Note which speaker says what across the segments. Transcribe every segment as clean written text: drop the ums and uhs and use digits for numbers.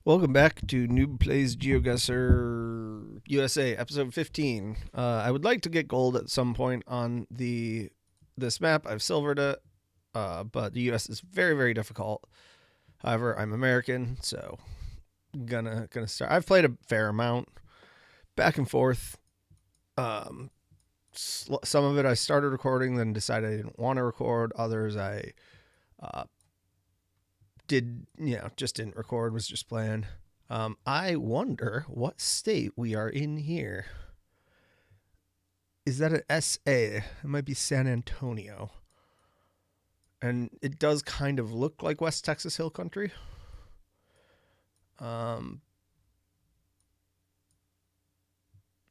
Speaker 1: Welcome back to Noob Plays GeoGuessr USA, episode 15. I would like to get gold at some point on this map. I've silvered it, but the US is very, very difficult. However, I'm American, so gonna start. I've played a fair amount, back and forth. Um, some of it I started recording, then decided I didn't want to record. Others I uh, just didn't record, was just playing. I wonder what state we are in here. Is that an SA? It might be San Antonio. And it does kind of look like West Texas Hill Country. Um,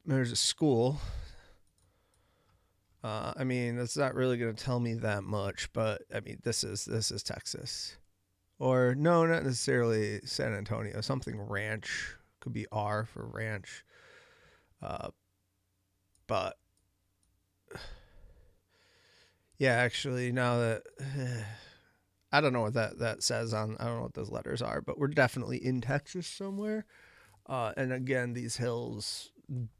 Speaker 1: there's a school. I mean, that's not really going to tell me that much, but I mean, this is Texas. Or no, not necessarily San Antonio. Something ranch, could be R for ranch. Uh, but yeah, actually, now that I don't know what that says on, I don't know what those letters are, but we're definitely in Texas somewhere. And again, these hills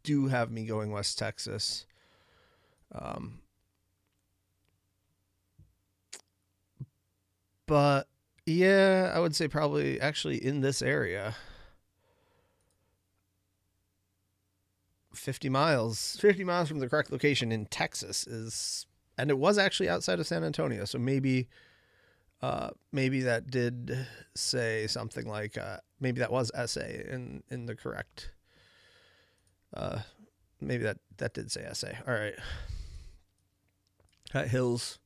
Speaker 1: do have me going West Texas. Um, but yeah, I would say probably actually in this area. 50 miles from the correct location in Texas is, and it was actually outside of San Antonio. So maybe that did say something like, maybe that was SA in the correct, uh, maybe that did say SA. All right. At Hills.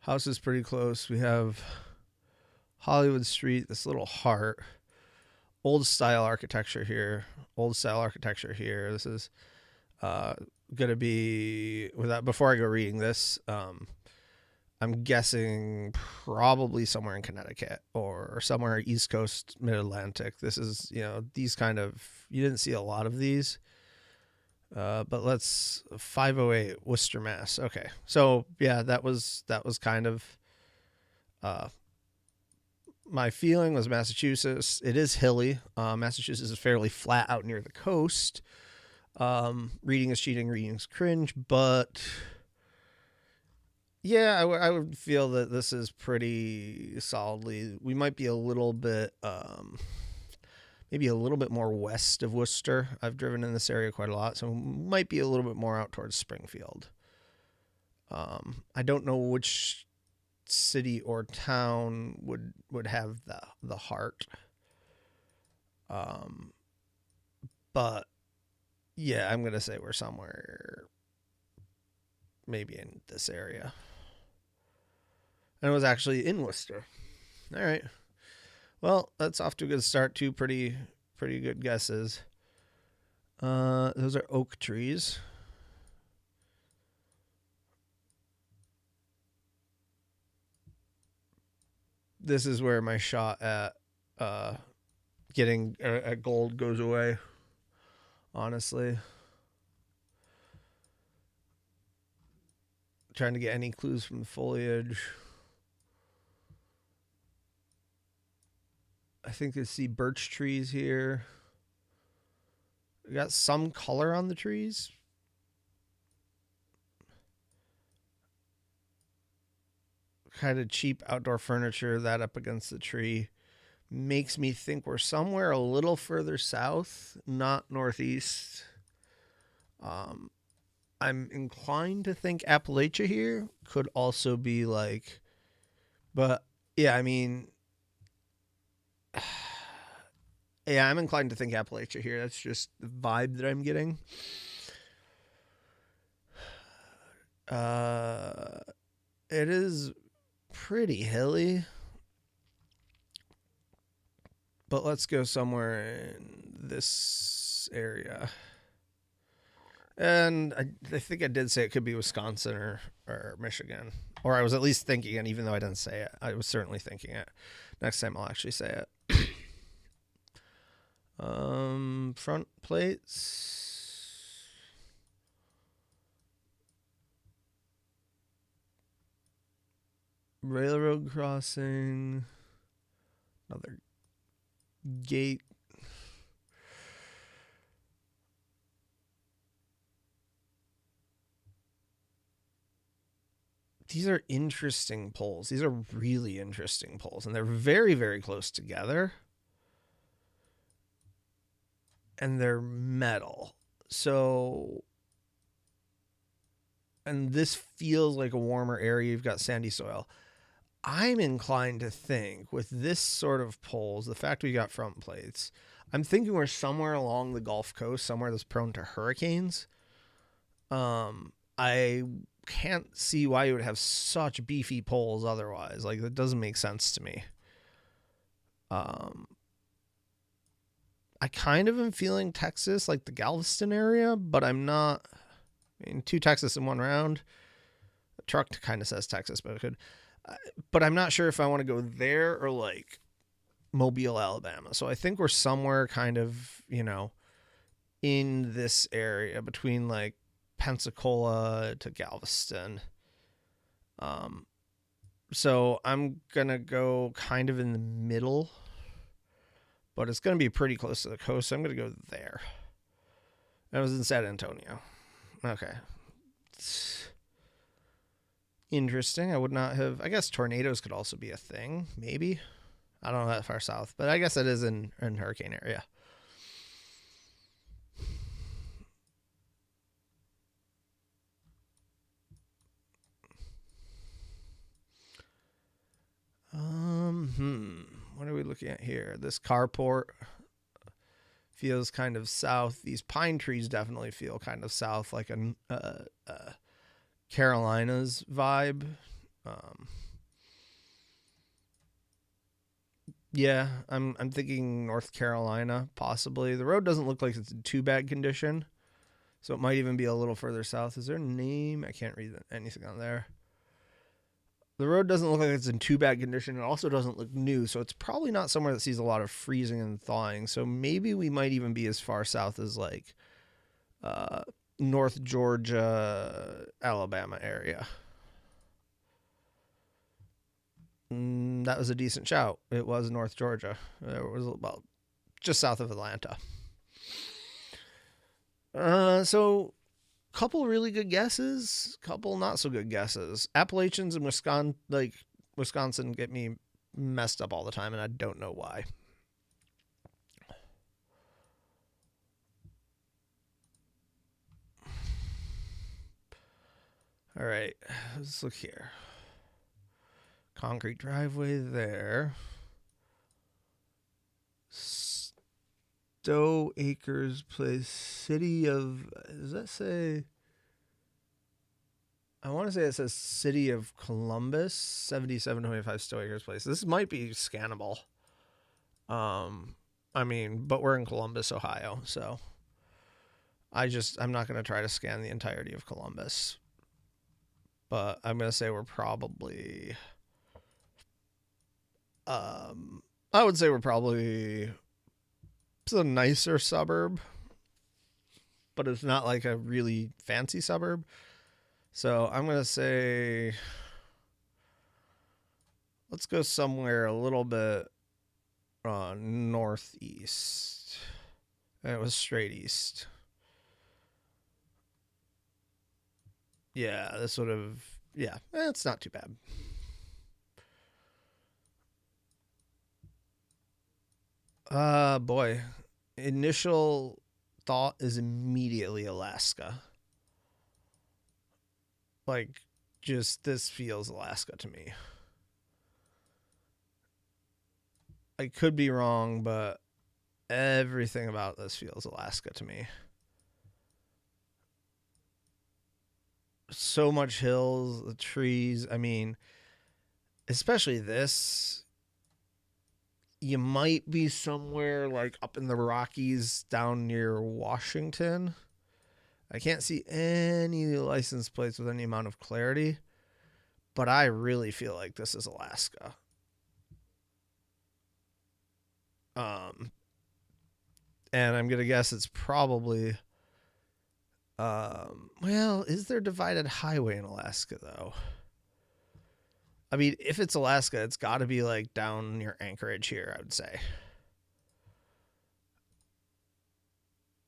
Speaker 1: House is pretty close. We have Hollywood Street, this little heart. Old style architecture here. This is gonna be, without, before I go reading this, I'm guessing probably somewhere in Connecticut or somewhere East Coast, Mid Atlantic. This is, these kind of, you didn't see a lot of these. But let's 508 Worcester, Mass. Okay, so yeah, that was kind of my feeling was Massachusetts. It is hilly. Massachusetts is fairly flat out near the coast. Reading is cheating, reading is cringe, but yeah, I would feel that this is pretty solidly. We might be a little bit, maybe a little bit more west of Worcester. I've driven in this area quite a lot, so might be a little bit more out towards Springfield. I don't know which city or town would have the heart. But yeah, I'm gonna say we're somewhere maybe in this area. And it was actually in Worcester. All right. Well, that's off to a good start. Two pretty good guesses. Those are oak trees. This is where my shot at getting at gold goes away. Honestly, trying to get any clues from the foliage. I think I see birch trees here. We got some color on the trees. Kind of cheap outdoor furniture, that up against the tree makes me think we're somewhere a little further south, not northeast. I'm inclined to think Appalachia here could also be like, but yeah, I mean, yeah, I'm inclined to think Appalachia here. That's just the vibe that I'm getting. Uh, it is pretty hilly, but let's go somewhere in this area. And I think I did say it could be Wisconsin or Michigan. Or I was at least thinking it, even though I didn't say it. I was certainly thinking it. Next time I'll actually say it. Front plates. Railroad crossing. Another gate. These are interesting poles. These are really interesting poles, and they're very, very close together. And they're metal. So, and this feels like a warmer area. You've got sandy soil. I'm inclined to think with this sort of poles, the fact we got front plates, I'm thinking we're somewhere along the Gulf Coast, somewhere that's prone to hurricanes. I can't see why you would have such beefy poles otherwise. Like, that doesn't make sense to me. I kind of am feeling Texas, like the Galveston area, but I'm not. I mean, 2 Texas in 1 round. The truck kind of says Texas, but it could. But I'm not sure if I want to go there or like Mobile, Alabama. So I think we're somewhere kind of, in this area between like Pensacola to Galveston. So I'm going to go kind of in the middle, but it's going to be pretty close to the coast. So I'm going to go there. That was in San Antonio. Okay. Interesting. I would not have. I guess tornadoes could also be a thing. Maybe. I don't know that far south, but I guess it is in hurricane area. What are we looking at here? This carport feels kind of south. These pine trees definitely feel kind of south, like a Carolinas vibe. Yeah, I'm thinking North Carolina, possibly. The road doesn't look like it's in too bad condition, so it might even be a little further south. Is there a name? I can't read anything on there. The road doesn't look like it's in too bad condition. It also doesn't look new, so it's probably not somewhere that sees a lot of freezing and thawing. So maybe we might even be as far south as like North Georgia, Alabama area. That was a decent shout. It was North Georgia. It was about just south of Atlanta. So couple really good guesses, couple not so good guesses. Appalachians and Wisconsin get me messed up all the time, and I don't know why. All right, let's look here. Concrete driveway there. Stowe Acres Place, City of. Does that say? I want to say it says City of Columbus, 7725 Stowe Acres Place. This might be scannable. I mean, but we're in Columbus, Ohio, so I'm not going to try to scan the entirety of Columbus. But I'm going to say we're probably. I would say we're probably. It's a nicer suburb, but it's not like a really fancy suburb. So I'm going to say, let's go somewhere a little bit northeast. And it was straight east. Yeah, this would have, yeah, it's not too bad. Boy, initial thought is immediately Alaska. Like, just this feels Alaska to me. I could be wrong, but everything about this feels Alaska to me. So much hills, the trees. I mean, especially this. You might be somewhere like up in the Rockies down near Washington. I can't see any license plates with any amount of clarity, but I really feel like this is Alaska. And I'm going to guess it's probably, well, is there divided highway in Alaska though? I mean, if it's Alaska, it's got to be like down near Anchorage here, I would say.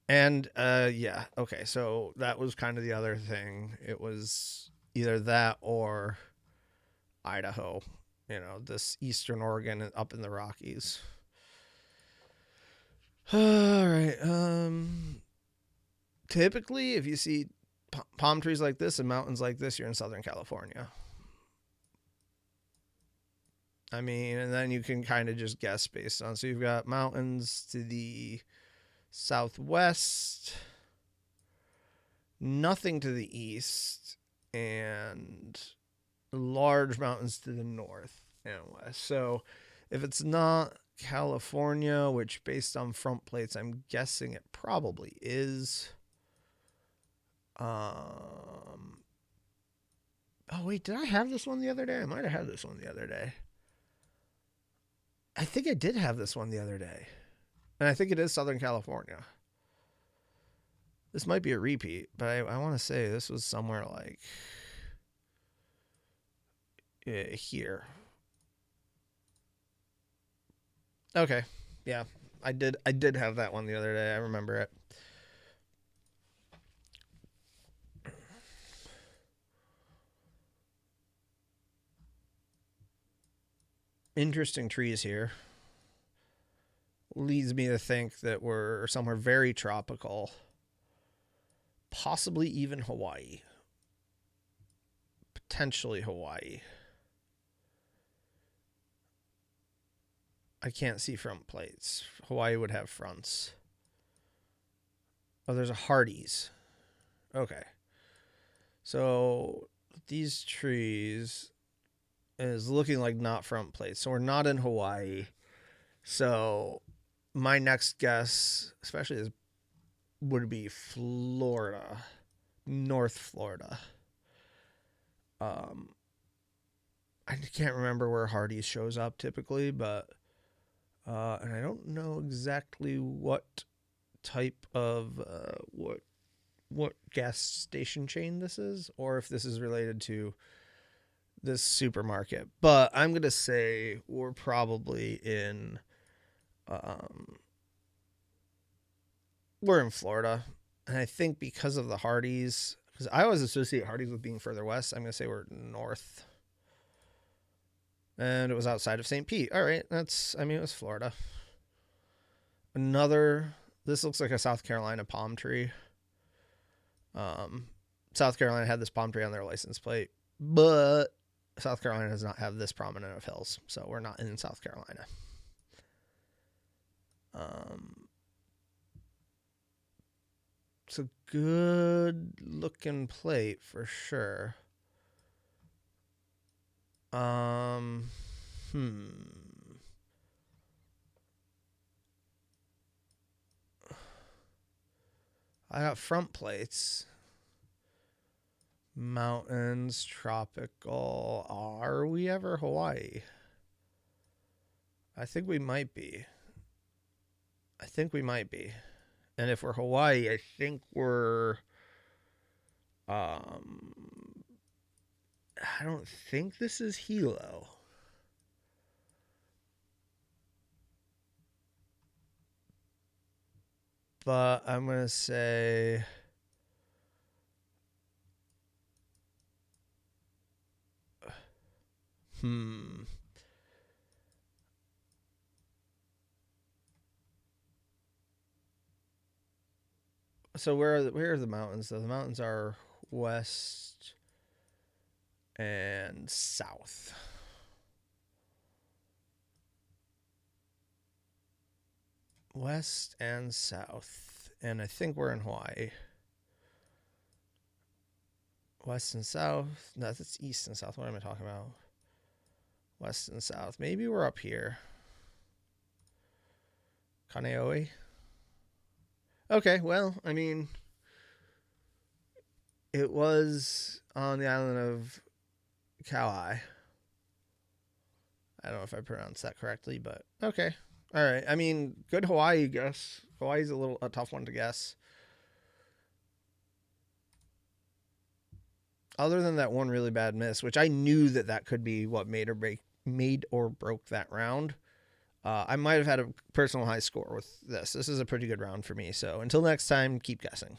Speaker 1: And yeah, okay. So that was kind of the other thing. It was either that or Idaho. You know, this Eastern Oregon up in the Rockies. All right. Typically, if you see palm trees like this and mountains like this, you're in Southern California. I mean, and then you can kind of just guess based on. So you've got mountains to the southwest, nothing to the east, and large mountains to the north and west. So if it's not California, which based on front plates, I'm guessing it probably is. Oh wait, did I have this one the other day? I might have had this one the other day. I think I did have this one the other day. And I think it is Southern California. This might be a repeat, but I want to say this was somewhere like here. Okay. Yeah. I did have that one the other day. I remember it. Interesting trees here. Leads me to think that we're somewhere very tropical. Possibly even Hawaii. Potentially Hawaii. I can't see front plates. Hawaii would have fronts. Oh, there's a Hardee's. Okay. So these trees is looking like not front plates. So we're not in Hawaii. So my next guess, especially is, would be Florida, North Florida. I can't remember where Hardee's shows up typically, but and I don't know exactly what type of what gas station chain this is, or if this is related to this supermarket. But I'm gonna say we're probably in we're in Florida, and I think because of the Hardee's, because I always associate Hardee's with being further west. I'm gonna say we're north, and it was outside of St. Pete. All right, that's I mean it was Florida. Another. This looks like a South Carolina palm tree. Um, South Carolina had this palm tree on their license plate, but South Carolina does not have this prominent of hills, so we're not in South Carolina. It's a good looking plate for sure. Hmm. I got front plates. Mountains, tropical. Are we ever Hawaii? I think we might be. I think we might be. And if we're Hawaii, I think we're I don't think this is Hilo. But I'm going to say So where are the mountains though? The mountains are west and south. West and south. And I think we're in Hawaii. West and south. No, that's east and south. What am I talking about? West and south. Maybe we're up here. Kaneohe. Okay, well, I mean, it was on the island of Kauai. I don't know if I pronounced that correctly, but okay. All right. I mean, good Hawaii guess. Hawaii's a tough one to guess. Other than that one really bad miss, which I knew that could be what made or broke that round. I might have had a personal high score with this. This is a pretty good round for me. So until next time, keep guessing.